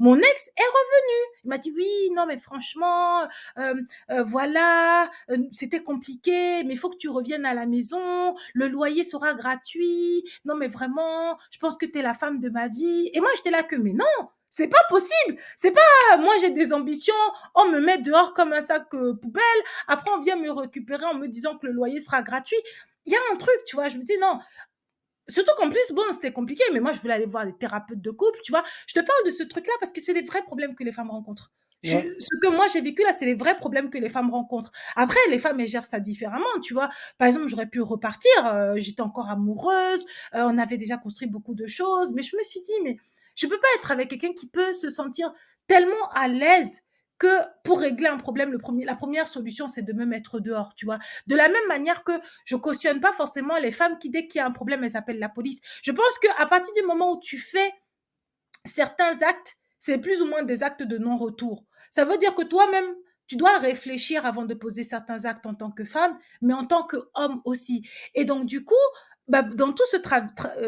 [SPEAKER 1] mon ex est revenu. Il m'a dit oui, non mais franchement, voilà, c'était compliqué, mais il faut que tu reviennes à la maison, le loyer sera gratuit. Non mais vraiment, je pense que tu es la femme de ma vie. Et moi j'étais là que mais non, c'est pas possible. C'est pas moi j'ai des ambitions, on me met dehors comme un sac poubelle, après on vient me récupérer en me disant que le loyer sera gratuit. Il y a un truc, tu vois, je me dis non, surtout qu'en plus, bon, c'était compliqué, mais moi, je voulais aller voir des thérapeutes de couple, tu vois. Je te parle de ce truc-là parce que c'est des vrais problèmes que les femmes rencontrent.
[SPEAKER 2] Ouais.
[SPEAKER 1] Ce que moi j'ai vécu là, c'est les vrais problèmes que les femmes rencontrent. Après, les femmes, elles gèrent ça différemment, tu vois. Par exemple, j'aurais pu repartir, j'étais encore amoureuse, on avait déjà construit beaucoup de choses, mais je me suis dit, mais je peux pas être avec quelqu'un qui peut se sentir tellement à l'aise que pour régler un problème, la première solution, c'est de me mettre dehors, tu vois. De la même manière que je cautionne pas forcément les femmes qui, dès qu'il y a un problème, elles appellent la police. Je pense qu'à partir du moment où tu fais certains actes, c'est plus ou moins des actes de non-retour. Ça veut dire que toi-même, Tu dois réfléchir avant de poser certains actes en tant que femme, mais en tant qu'homme aussi. Et donc, du coup, bah, dans tout ce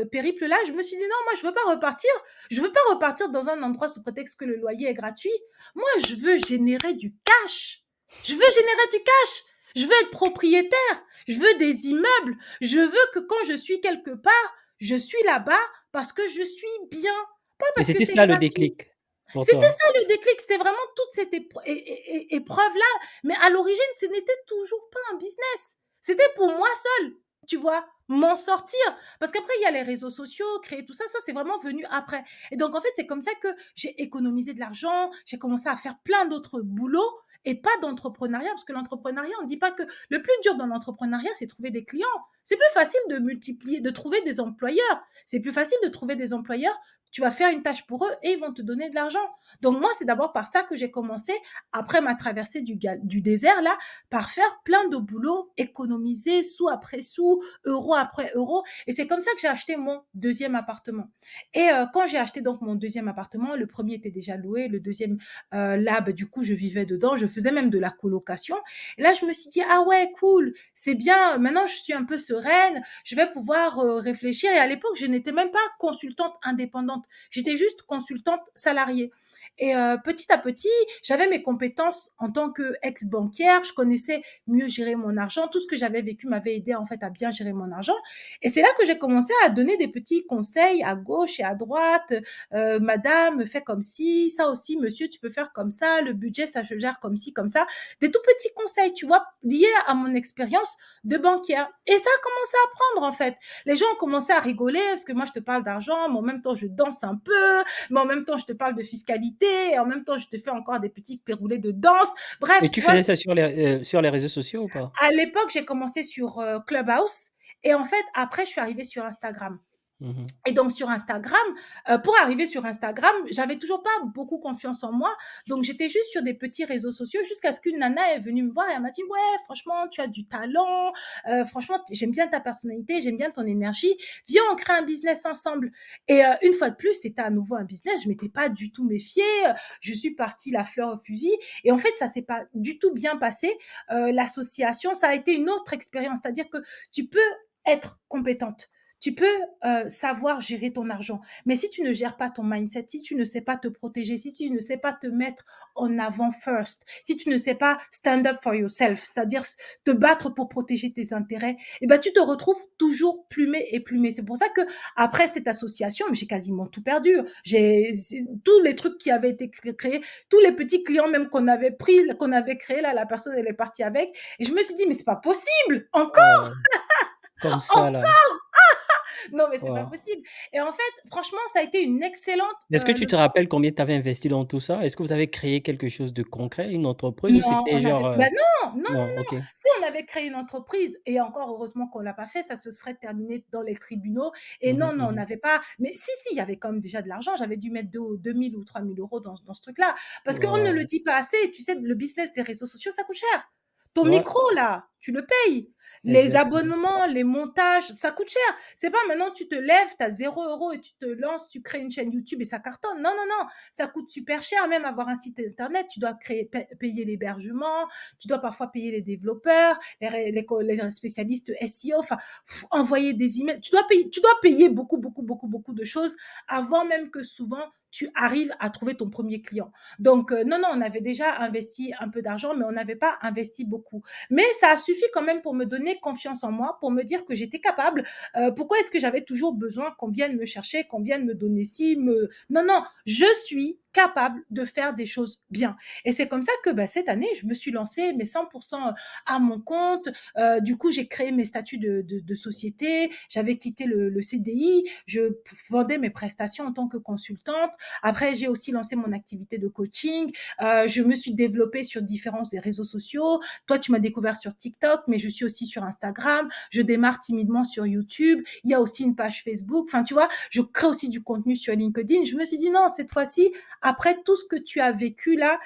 [SPEAKER 1] périple-là, je me suis dit, non, moi, je veux pas repartir. Je veux pas repartir dans un endroit sous prétexte que le loyer est gratuit. Moi, je veux générer du cash. Je veux générer du cash. Je veux être propriétaire. Je veux des immeubles. Je veux que quand je suis quelque part, je suis là-bas parce que je suis bien. Pas
[SPEAKER 2] Et
[SPEAKER 1] parce que
[SPEAKER 2] c'était
[SPEAKER 1] c'est
[SPEAKER 2] ça le
[SPEAKER 1] gratuit.
[SPEAKER 2] déclic pour
[SPEAKER 1] C'était
[SPEAKER 2] toi?
[SPEAKER 1] ça le déclic, c'était vraiment toute cette épreuve-là. Mais à l'origine, ce n'était toujours pas un business. C'était pour moi seule, tu vois, m'en sortir. Parce qu'après, il y a les réseaux sociaux, créer tout ça, ça c'est vraiment venu après. Et donc, en fait, c'est comme ça que j'ai économisé de l'argent, j'ai commencé à faire plein d'autres boulots et pas d'entrepreneuriat, parce que l'entrepreneuriat, on ne dit pas que le plus dur dans l'entrepreneuriat, c'est trouver des clients. C'est plus facile de multiplier, de trouver des employeurs. C'est plus facile de trouver des employeurs. Tu vas faire une tâche pour eux et ils vont te donner de l'argent. Donc moi, c'est d'abord par ça que j'ai commencé, après ma traversée du désert, là, par faire plein de boulots, économiser sous après sous, euro après euro. Et c'est comme ça que j'ai acheté mon deuxième appartement. Et quand j'ai acheté donc mon deuxième appartement, le premier était déjà loué, le deuxième, là, bah, du coup, je vivais dedans, je faisais même de la colocation. Et là, je me suis dit, ah ouais, cool, c'est bien, maintenant je suis un peu sereine, je vais pouvoir réfléchir. Et à l'époque, je n'étais même pas consultante indépendante, j'étais juste consultante salariée. Et petit à petit, j'avais mes compétences en tant qu'ex-banquière, je connaissais mieux gérer mon argent, tout ce que j'avais vécu m'avait aidé en fait à bien gérer mon argent. Et c'est là que j'ai commencé à donner des petits conseils à gauche et à droite. Madame, fais comme ci, ça aussi, monsieur, tu peux faire comme ça, le budget, ça se gère comme ci, comme ça. Des tout petits conseils, tu vois, liés à mon expérience de banquière. Et ça a commencé à prendre en fait. Les gens ont commencé à rigoler parce que moi, je te parle d'argent, mais en même temps, je danse un peu, mais en même temps, je te parle de fiscalité, et en même temps, je te fais encore des petits péroulés de danse.
[SPEAKER 2] Et
[SPEAKER 1] Bref,
[SPEAKER 2] tu
[SPEAKER 1] tu vois,
[SPEAKER 2] faisais ça sur les réseaux sociaux ou pas?
[SPEAKER 1] à l'époque, j'ai commencé sur Clubhouse, et en fait, après, je suis arrivée sur Instagram.
[SPEAKER 2] Mmh.
[SPEAKER 1] Et donc sur Instagram, pour arriver sur Instagram, j'avais toujours pas beaucoup confiance en moi. Donc j'étais juste sur des petits réseaux sociaux jusqu'à ce qu'une nana est venue me voir et elle m'a dit: «Ouais, franchement, tu as du talent, franchement, j'aime bien ta personnalité, j'aime bien ton énergie. Viens, on crée un business ensemble». Et une fois de plus, c'était à nouveau un business. Je m'étais pas du tout méfiée. Je suis partie la fleur au fusil. Et en fait, ça s'est pas du tout bien passé. L'association, ça a été une autre expérience. C'est-à-dire que tu peux être compétente. Tu peux savoir gérer ton argent. Mais si tu ne gères pas ton mindset, si tu ne sais pas te protéger, si tu ne sais pas te mettre en avant first, si tu ne sais pas stand up for yourself, c'est-à-dire te battre pour protéger tes intérêts, eh ben, tu te retrouves toujours plumé et plumé. C'est pour ça que après cette association, j'ai quasiment tout perdu. J'ai tous les trucs qui avaient été créés, tous les petits clients même qu'on avait pris, qu'on avait créé là, la personne elle est partie avec. Et je me suis dit, mais c'est pas possible, encore,
[SPEAKER 2] Waouh! Comme ça là.
[SPEAKER 1] encore. Non, mais c'est pas
[SPEAKER 2] Waouh!
[SPEAKER 1] possible. Et en fait, franchement, ça a été une excellente
[SPEAKER 2] Est-ce que tu te
[SPEAKER 1] leçon.
[SPEAKER 2] rappelles combien tu avais investi dans tout ça? Est-ce que vous avez créé quelque chose de concret, une entreprise ou
[SPEAKER 1] Non,
[SPEAKER 2] c'était
[SPEAKER 1] on
[SPEAKER 2] genre,
[SPEAKER 1] avait, bah non, non, non,
[SPEAKER 2] non, OK.
[SPEAKER 1] non. Si on avait créé une entreprise, et encore heureusement qu'on l'a pas fait, ça se serait terminé dans les tribunaux. Et
[SPEAKER 2] Mmh mh,
[SPEAKER 1] non, non, on
[SPEAKER 2] mmh.
[SPEAKER 1] n'avait pas. Mais si, si, il y avait quand même déjà de l'argent. J'avais dû mettre 2 000 ou 3 000 € dans ce truc-là. Parce qu'on ne le
[SPEAKER 2] Waouh!
[SPEAKER 1] dit pas assez. Tu sais, le business des réseaux sociaux, ça coûte cher. Ton
[SPEAKER 2] Ouais,
[SPEAKER 1] micro, là, tu le payes. Les
[SPEAKER 2] exactement.
[SPEAKER 1] abonnements, les montages, ça coûte cher. C'est pas maintenant tu te lèves, tu as 0 € et tu te lances, tu crées une chaîne YouTube et ça cartonne. Non, non, non. Ça coûte super cher. Même avoir un site internet, tu dois payer l'hébergement, tu dois parfois payer les développeurs, les spécialistes SEO, enfin, envoyer des emails. Tu dois payer beaucoup, beaucoup, beaucoup, beaucoup de choses avant même que souvent tu arrives à trouver ton premier client. Donc, non, non, on avait déjà investi un peu d'argent, mais on n'avait pas investi beaucoup. Mais ça a suffi quand même pour me donner confiance en moi, pour me dire que j'étais capable. Pourquoi est-ce que j'avais toujours besoin qu'on vienne me chercher, qu'on vienne me donner ci, me... Non, non, je suis capable de faire des choses bien. Et c'est comme ça que bah, cette année, je me suis lancée, mais 100% à mon compte. Du coup, j'ai créé mes statuts de société, j'avais quitté le CDI, je vendais mes prestations en tant que consultante. Après, j'ai aussi lancé mon activité de coaching. Je me suis développée sur différents des réseaux sociaux. Toi, tu m'as découvert sur TikTok, mais je suis aussi sur Instagram. Je démarre timidement sur YouTube. Il y a aussi une page Facebook. Enfin, tu vois, je crée aussi du contenu sur LinkedIn. Je me suis dit non, cette fois-ci, après tout ce que tu as vécu là,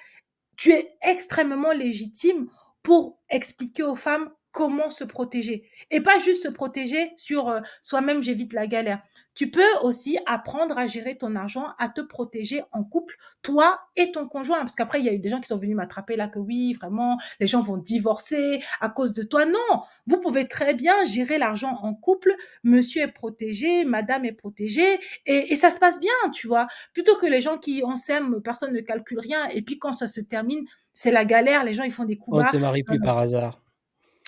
[SPEAKER 1] tu es extrêmement légitime pour expliquer aux femmes comment se protéger. Et pas juste se protéger sur soi-même, j'évite la galère. Tu peux aussi apprendre à gérer ton argent, à te protéger en couple, toi et ton conjoint. Parce qu'après, il y a eu des gens qui sont venus m'attraper là que oui, vraiment, les gens vont divorcer à cause de toi. Non, vous pouvez très bien gérer l'argent en couple. Monsieur est protégé, madame est protégée et ça se passe bien, tu vois. Plutôt que les gens qui, on s'aime, personne ne calcule rien. Et puis quand ça se termine, c'est la galère, les gens ils font des coups
[SPEAKER 2] On ne
[SPEAKER 1] bas.
[SPEAKER 2] se marie
[SPEAKER 1] Non,
[SPEAKER 2] plus
[SPEAKER 1] non.
[SPEAKER 2] par hasard.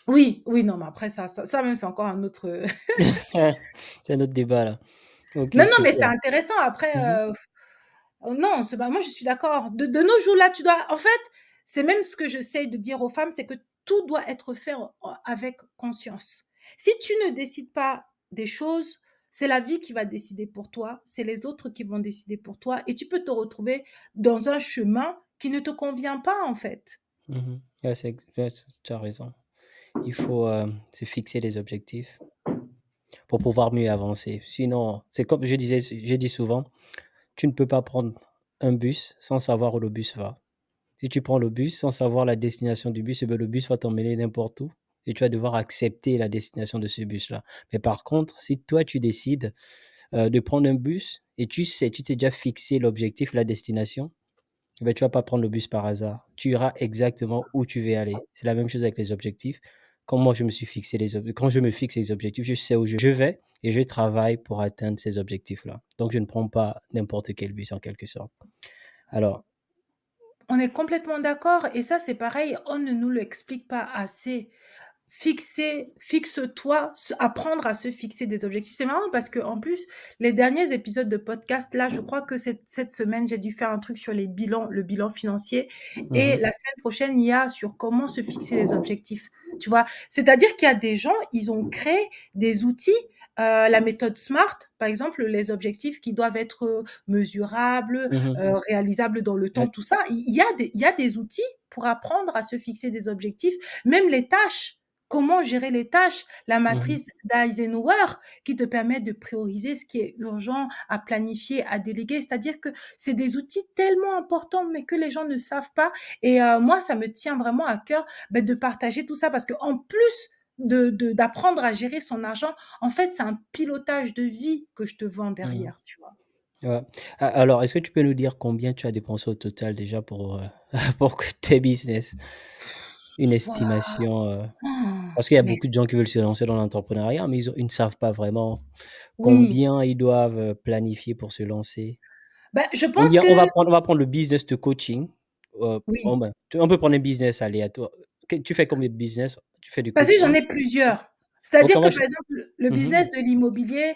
[SPEAKER 1] Oui, oui, non, mais après ça même c'est encore un autre.
[SPEAKER 2] C'est un autre débat là. OK,
[SPEAKER 1] Non, non, mais c'est
[SPEAKER 2] super.
[SPEAKER 1] intéressant. Après,
[SPEAKER 2] Mmh.
[SPEAKER 1] non, c'est pas, moi je suis d'accord. De nos jours là, tu dois, en fait, c'est même ce que j'essaye de dire aux femmes, c'est que tout doit être fait avec conscience. Si tu ne décides pas des choses, c'est la vie qui va décider pour toi, c'est les autres qui vont décider pour toi, et tu peux te retrouver dans un chemin qui ne te convient pas en fait.
[SPEAKER 2] Mmh. Ouais, tu as raison. Il faut, se fixer des objectifs pour pouvoir mieux avancer. Sinon, c'est comme je dis souvent: «Tu ne peux pas prendre un bus sans savoir où le bus va». Si tu prends le bus sans savoir la destination du bus, eh ben, le bus va t'emmener n'importe où et tu vas devoir accepter la destination de ce bus-là. Mais par contre, si toi tu décides, de prendre un bus et tu t'es déjà fixé l'objectif, la destination, eh ben, tu vas pas prendre le bus par hasard. Tu iras exactement où tu veux aller. C'est la même chose avec les objectifs. Quand je me fixe les objectifs, je sais où je vais et je travaille pour atteindre ces objectifs-là. Donc je ne prends pas n'importe quel bus en quelque sorte. Alors
[SPEAKER 1] On est complètement d'accord et ça c'est pareil, on ne nous l'explique pas assez. Fixe-toi, apprendre à se fixer des objectifs. C'est marrant parce que en plus, les derniers épisodes de podcast, là, je crois que cette semaine, j'ai dû faire un truc sur les bilans, le bilan financier. Et
[SPEAKER 2] mmh
[SPEAKER 1] la semaine prochaine, il y a sur comment se fixer des objectifs. Tu vois, c'est-à-dire qu'il y a des gens, ils ont créé des outils, la méthode SMART, par exemple, les objectifs qui doivent être mesurables,
[SPEAKER 2] mh.
[SPEAKER 1] réalisables dans le temps,
[SPEAKER 2] Ouais.
[SPEAKER 1] tout ça. Il y a des outils pour apprendre à se fixer des objectifs, même les tâches. Comment gérer les tâches? La
[SPEAKER 2] Mmh.
[SPEAKER 1] matrice d'Eisenhower qui te permet de prioriser ce qui est urgent à planifier, à déléguer. C'est-à-dire que c'est des outils tellement importants, mais que les gens ne savent pas. Et moi, ça me tient vraiment à cœur de partager tout ça parce qu'en plus d'apprendre à gérer son argent, en fait, c'est un pilotage de vie que je te vends
[SPEAKER 2] Mmh.
[SPEAKER 1] derrière, tu vois.
[SPEAKER 2] Ouais. Alors, est-ce que tu peux nous dire combien tu as dépensé au total déjà pour, pour que tes business? Une
[SPEAKER 1] Waouh!
[SPEAKER 2] estimation, parce qu'il y a
[SPEAKER 1] Mais
[SPEAKER 2] beaucoup de gens qui veulent se lancer dans l'entrepreneuriat, mais ils ne savent pas vraiment
[SPEAKER 1] oui,
[SPEAKER 2] combien ils doivent, planifier pour se lancer.
[SPEAKER 1] je
[SPEAKER 2] Ou
[SPEAKER 1] pense
[SPEAKER 2] bien
[SPEAKER 1] que
[SPEAKER 2] on va prendre le business de coaching,
[SPEAKER 1] oui.
[SPEAKER 2] bon, ben, on peut prendre un business aléatoire. Tu fais combien de business? Tu fais du
[SPEAKER 1] Parce que j'en
[SPEAKER 2] coaching?
[SPEAKER 1] ai plusieurs.
[SPEAKER 2] OK,
[SPEAKER 1] C'est-à-dire
[SPEAKER 2] on
[SPEAKER 1] que,
[SPEAKER 2] va
[SPEAKER 1] par
[SPEAKER 2] ch
[SPEAKER 1] exemple, le
[SPEAKER 2] mmh
[SPEAKER 1] business de l'immobilier,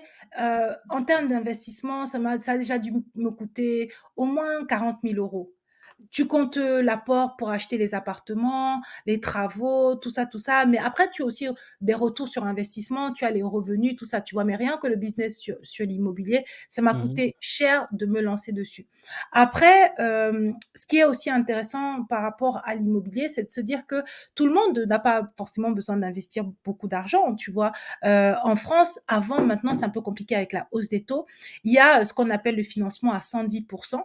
[SPEAKER 1] en termes d'investissement, ça a déjà dû me coûter au moins 40 000 euros. Tu comptes l'apport pour acheter les appartements, les travaux, tout ça. Mais après, tu as aussi des retours sur investissement, tu as les revenus, tout ça, tu vois. Mais rien que le business sur l'immobilier, ça m'a
[SPEAKER 2] mh.
[SPEAKER 1] coûté cher de me lancer dessus. Après, ce qui est aussi intéressant par rapport à l'immobilier, c'est de se dire que tout le monde n'a pas forcément besoin d'investir beaucoup d'argent, tu vois. En France, avant, maintenant, c'est un peu compliqué avec la hausse des taux. Il y a ce qu'on appelle le financement à 110%,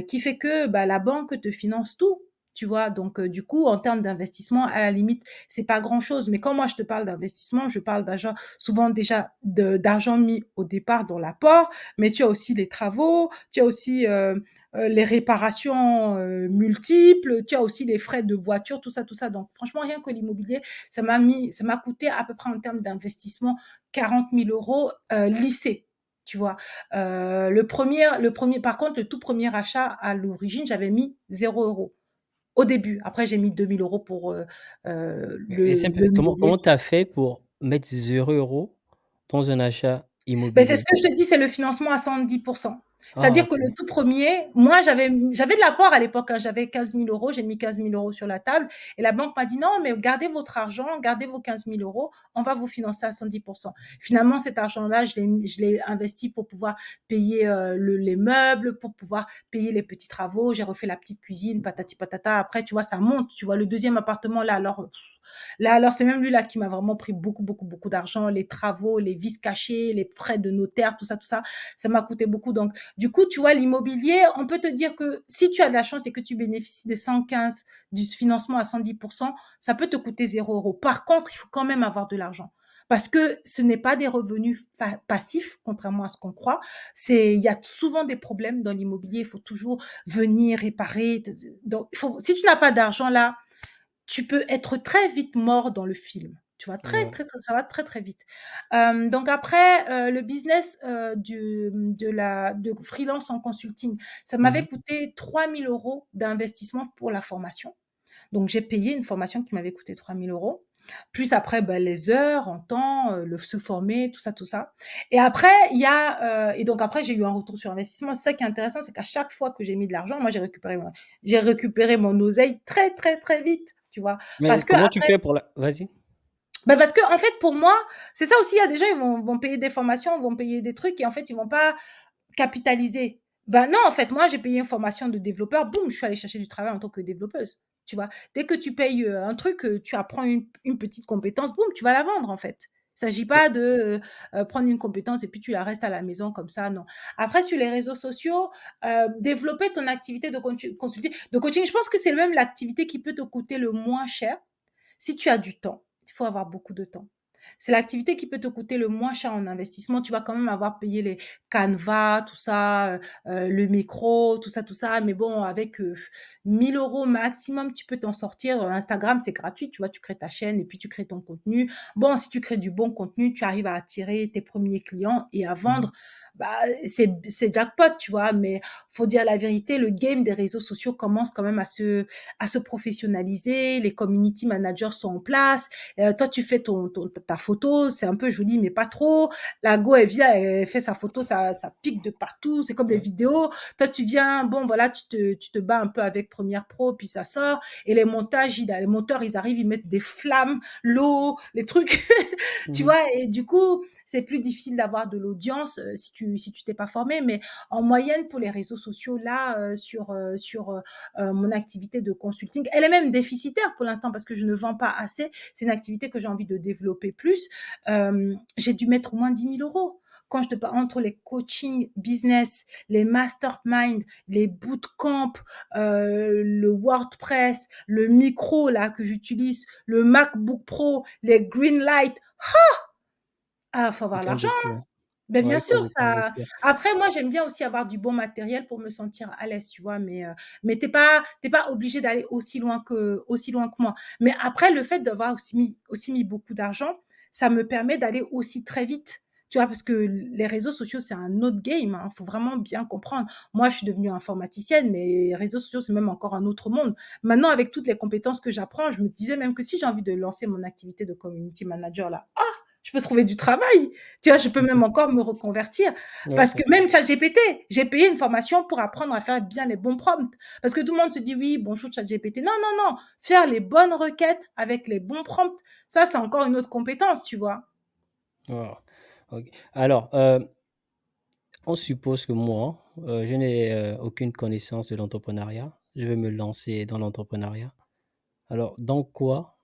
[SPEAKER 1] qui fait que la banque te finance tout. Tu vois, donc du coup, en termes d'investissement, à la limite, c'est pas grand-chose. Mais quand moi je te parle d'investissement, je parle d'argent, souvent déjà d'argent mis au départ dans l'apport, mais tu as aussi les travaux, tu as aussi les réparations multiples, tu as aussi les frais de voiture, tout ça, tout ça. Donc franchement, rien que l'immobilier, ça m'a coûté à peu près en termes d'investissement 40 000 euros lissés. Tu vois, par contre, le tout premier achat à l'origine, j'avais mis 0 € au début. Après, j'ai mis 2 000 € pour
[SPEAKER 2] Et c'est un peu
[SPEAKER 1] le mobilier.
[SPEAKER 2] comment tu as fait pour mettre 0 € dans un achat
[SPEAKER 1] C'est ce
[SPEAKER 2] immobilier?
[SPEAKER 1] que je te dis, c'est le financement à 110%.
[SPEAKER 2] Ah
[SPEAKER 1] C'est-à-dire que
[SPEAKER 2] OK.
[SPEAKER 1] le tout premier, moi, j'avais de l'apport à l'époque, hein, j'avais 15 000 €, j'ai mis 15 000 € sur la table et la banque m'a dit: «Non, mais gardez votre argent, gardez vos 15 000 €, on va vous financer à 110%». Finalement, cet argent-là, je l'ai investi pour pouvoir payer les meubles, pour pouvoir payer les petits travaux. J'ai refait la petite cuisine, patati patata. Après, tu vois, ça monte. Tu vois, le deuxième appartement, là, alors c'est même lui là qui m'a vraiment pris beaucoup, beaucoup, beaucoup d'argent. Les travaux, les vis cachés, les frais de notaire, tout ça, ça m'a coûté beaucoup. Donc, Du coup, tu vois, l'immobilier, on peut te dire que si tu as de la chance et que tu bénéficies des 115 du financement à 110%, ça peut te coûter 0 €. Par contre, il faut quand même avoir de l'argent. Parce que ce n'est pas des revenus passifs, contrairement à ce qu'on croit. Il y a souvent des problèmes dans l'immobilier. Il faut toujours venir réparer. Donc, si tu n'as pas d'argent là, tu peux être très vite mort dans le film. Tu vois,
[SPEAKER 2] Ouais.
[SPEAKER 1] ça va très, très vite. Donc après, le business de freelance en consulting, ça m'avait
[SPEAKER 2] Mhm.
[SPEAKER 1] coûté 3 000 € d'investissement pour la formation. Donc j'ai payé une formation qui m'avait coûté 3 000 €. Plus après, bah, les heures en temps, se former, tout ça, tout ça. Et après, et donc après, j'ai eu un retour sur investissement. C'est ça qui est intéressant, c'est qu'à chaque fois que j'ai mis de l'argent, moi, j'ai récupéré mon oseille très, très, très vite, tu vois.
[SPEAKER 2] Mais
[SPEAKER 1] Parce que
[SPEAKER 2] comment tu fais pour la... Vas-y.
[SPEAKER 1] bah, parce que en fait, pour moi, c'est ça aussi, il y a des gens, ils vont payer des formations, vont payer des trucs et en fait, ils vont pas capitaliser. Ben non, en fait, moi, j'ai payé une formation de développeur, boum, je suis allée chercher du travail en tant que développeuse. Tu vois, dès que tu payes un truc, tu apprends une petite compétence, boum, tu vas la vendre en fait. Il ne s'agit pas de prendre une compétence et puis tu la restes à la maison comme ça, non. Après, sur les réseaux sociaux, développer ton activité de coaching, je pense que c'est même l'activité qui peut te coûter le moins cher si tu as du temps. Il faut avoir beaucoup de temps. C'est l'activité qui peut te coûter le moins cher en investissement. Tu vas quand même avoir payé les Canva, tout ça, le micro, tout ça. Mais bon, avec 1 000 € maximum, tu peux t'en sortir. Instagram, c'est gratuit. Tu vois, tu crées ta chaîne et puis tu crées ton contenu. Bon, si tu crées du bon contenu, tu arrives à attirer tes premiers clients et à
[SPEAKER 2] Mhm.
[SPEAKER 1] vendre. Bah, c'est jackpot, tu vois. Mais faut dire la vérité, le game des réseaux sociaux commence quand même à se professionnaliser. Les community managers sont en place. Toi, tu fais ta photo, c'est un peu joli, mais pas trop. La go, elle vient, elle fait sa photo, ça pique de partout. C'est comme les
[SPEAKER 2] Ouais.
[SPEAKER 1] vidéos. Toi, tu viens, bon, voilà, tu te bats un peu avec Premiere Pro, puis ça sort. Et les montages, les monteurs, ils arrivent, ils mettent des flammes, l'eau, les trucs, tu
[SPEAKER 2] Mhm.
[SPEAKER 1] vois. Et du coup, c'est plus difficile d'avoir de l'audience si tu t'es pas formé. Mais en moyenne, pour les réseaux sociaux, là, sur mon activité de consulting, elle est même déficitaire pour l'instant parce que je ne vends pas assez. C'est une activité que j'ai envie de développer plus. J'ai dû mettre au moins 10 000 €. Quand je te parle entre les coaching business, les mastermind, les bootcamps, le WordPress, le micro là que j'utilise, le MacBook Pro, les green light, ah, faut avoir
[SPEAKER 2] Il y a
[SPEAKER 1] l'argent.
[SPEAKER 2] beaucoup, hein.
[SPEAKER 1] Ben
[SPEAKER 2] Ouais,
[SPEAKER 1] bien
[SPEAKER 2] il faut
[SPEAKER 1] sûr,
[SPEAKER 2] beaucoup
[SPEAKER 1] ça.
[SPEAKER 2] investir.
[SPEAKER 1] Après, moi, j'aime bien aussi avoir du bon matériel pour me sentir à l'aise, tu vois. Mais t'es pas obligé d'aller aussi loin que moi. Mais après, le fait d'avoir aussi mis beaucoup d'argent, ça me permet d'aller aussi très vite. Tu vois, parce que les réseaux sociaux, c'est un autre game. Il faut vraiment bien comprendre. Moi, je suis devenue informaticienne, mais les réseaux sociaux, c'est même encore un autre monde. Maintenant, avec toutes les compétences que j'apprends, je me disais même que si j'ai envie de lancer mon activité de community manager là, je peux trouver du travail. Tu vois, je peux même
[SPEAKER 2] Mhm.
[SPEAKER 1] encore me reconvertir.
[SPEAKER 2] Ouais,
[SPEAKER 1] Parce
[SPEAKER 2] c'est
[SPEAKER 1] que
[SPEAKER 2] vrai.
[SPEAKER 1] même ChatGPT, j'ai payé une formation pour apprendre à faire bien les bons prompts. Parce que tout le monde se dit oui, bonjour ChatGPT. Non, non, non. Faire les bonnes requêtes avec les bons prompts, ça, c'est encore une autre compétence, tu vois.
[SPEAKER 2] Wow. Ok. Alors, on suppose que moi, je n'ai aucune connaissance de l'entrepreneuriat. Je vais me lancer dans l'entrepreneuriat. Alors, dans quoi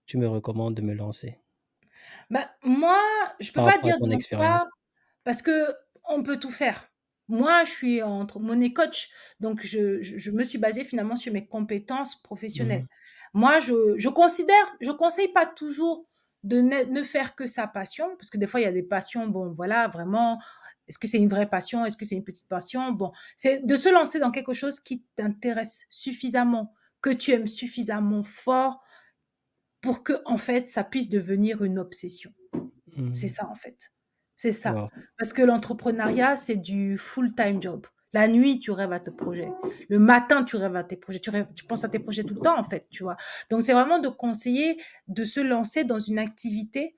[SPEAKER 2] tu me recommandes de me lancer
[SPEAKER 1] Bah, moi, je peux
[SPEAKER 2] par
[SPEAKER 1] pas
[SPEAKER 2] rapport à
[SPEAKER 1] dire
[SPEAKER 2] ton
[SPEAKER 1] dans quoi,
[SPEAKER 2] expérience?
[SPEAKER 1] parce que on peut tout faire. Moi, je suis entre money coach, donc je me suis basée finalement sur mes compétences
[SPEAKER 2] Mhm.
[SPEAKER 1] professionnelles. Moi, je conseille pas toujours de ne faire que sa passion, parce que des fois, il y a des passions, bon, voilà, vraiment, est-ce que c'est une vraie passion? Est-ce que c'est une petite passion? Bon, c'est de se lancer dans quelque chose qui t'intéresse suffisamment, que tu aimes suffisamment fort pour que, en fait, ça puisse devenir une obsession. C'est
[SPEAKER 2] Mhm.
[SPEAKER 1] ça, en fait. C'est ça.
[SPEAKER 2] Wow.
[SPEAKER 1] Parce que l'entrepreneuriat, c'est du full-time job. La nuit, tu rêves à tes projets. Le matin, tu rêves à tes projets. Tu penses à tes projets tout le temps, en fait, tu vois. Donc, c'est vraiment de conseiller de se lancer dans une activité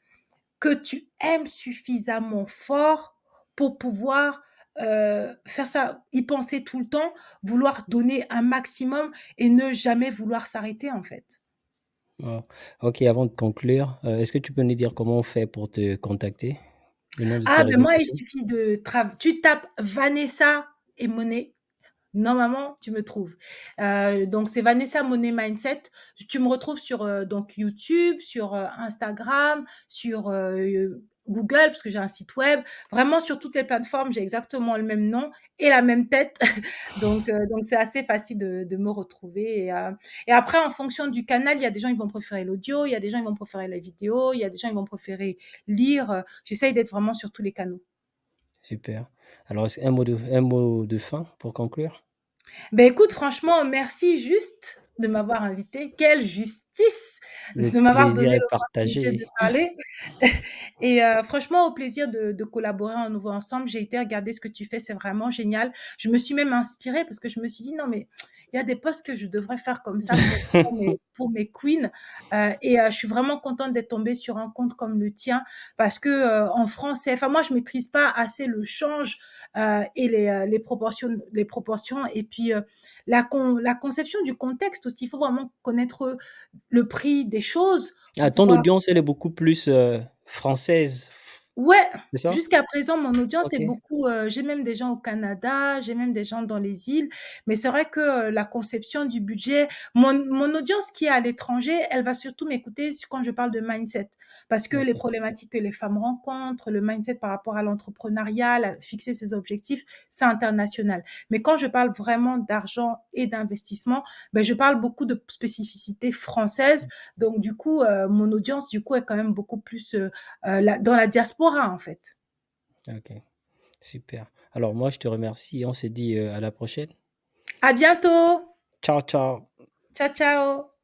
[SPEAKER 1] que tu aimes suffisamment fort pour pouvoir faire ça, y penser tout le temps, vouloir donner un maximum et ne jamais vouloir s'arrêter, en fait.
[SPEAKER 2] Wow. Ok, avant de conclure, est-ce que tu peux nous dire comment on fait pour te contacter? Le nom de tes
[SPEAKER 1] Ah, ben
[SPEAKER 2] réseaux
[SPEAKER 1] moi, il
[SPEAKER 2] sociaux?
[SPEAKER 1] suffit tu tapes Vanessa et Monet. Normalement, tu me trouves. Donc c'est Vanessa Monet Mindset. Tu me retrouves sur, donc YouTube, sur, Instagram, sur, Google, parce que j'ai un site web. Vraiment, sur toutes les plateformes, j'ai exactement le même nom et la même tête. Donc c'est assez facile de me retrouver. Et après, en fonction du canal, il y a des gens qui vont préférer l'audio, il y a des gens qui vont préférer la vidéo, il y a des gens qui vont préférer lire. J'essaye d'être vraiment sur tous les canaux.
[SPEAKER 2] Super. Alors, est-ce un mot de fin pour conclure?
[SPEAKER 1] Ben écoute, franchement, merci juste de m'avoir invité. Quelle justice
[SPEAKER 2] Le
[SPEAKER 1] de m'avoir
[SPEAKER 2] plaisir
[SPEAKER 1] donné
[SPEAKER 2] est
[SPEAKER 1] l'opportunité de
[SPEAKER 2] partagé.
[SPEAKER 1] parler. Et franchement, au plaisir de collaborer à nouveau ensemble. J'ai été regarder ce que tu fais, c'est vraiment génial. Je me suis même inspirée parce que je me suis dit, non, mais il y a des posts que je devrais faire comme ça pour mes queens. Je suis vraiment contente d'être tombée sur un compte comme le tien parce que en français, enfin moi, je maîtrise pas assez le change et les proportions et puis la conception du contexte aussi. Il faut vraiment connaître le prix des choses
[SPEAKER 2] Ah,
[SPEAKER 1] pour
[SPEAKER 2] ton
[SPEAKER 1] pouvoir.
[SPEAKER 2] audience, elle est beaucoup plus française,
[SPEAKER 1] Ouais,
[SPEAKER 2] c'est ça?
[SPEAKER 1] jusqu'à présent, mon audience est
[SPEAKER 2] OK.
[SPEAKER 1] beaucoup, j'ai même des gens au Canada, j'ai même des gens dans les îles, mais c'est vrai que, la conception du budget mon audience qui est à l'étranger, elle va surtout m'écouter quand je parle de mindset. Parce que les
[SPEAKER 2] OK.
[SPEAKER 1] problématiques que les femmes rencontrent, le mindset par rapport à l'entrepreneuriat, fixer ses objectifs, c'est international. Mais quand je parle vraiment d'argent et d'investissement, ben, je parle beaucoup de spécificités françaises. Donc du coup, mon audience, du coup, est quand même beaucoup plus, dans la diaspora, en fait.
[SPEAKER 2] OK. Super. Alors moi, je te remercie et on se dit, à la prochaine.
[SPEAKER 1] À bientôt.
[SPEAKER 2] Ciao, ciao.
[SPEAKER 1] Ciao, ciao.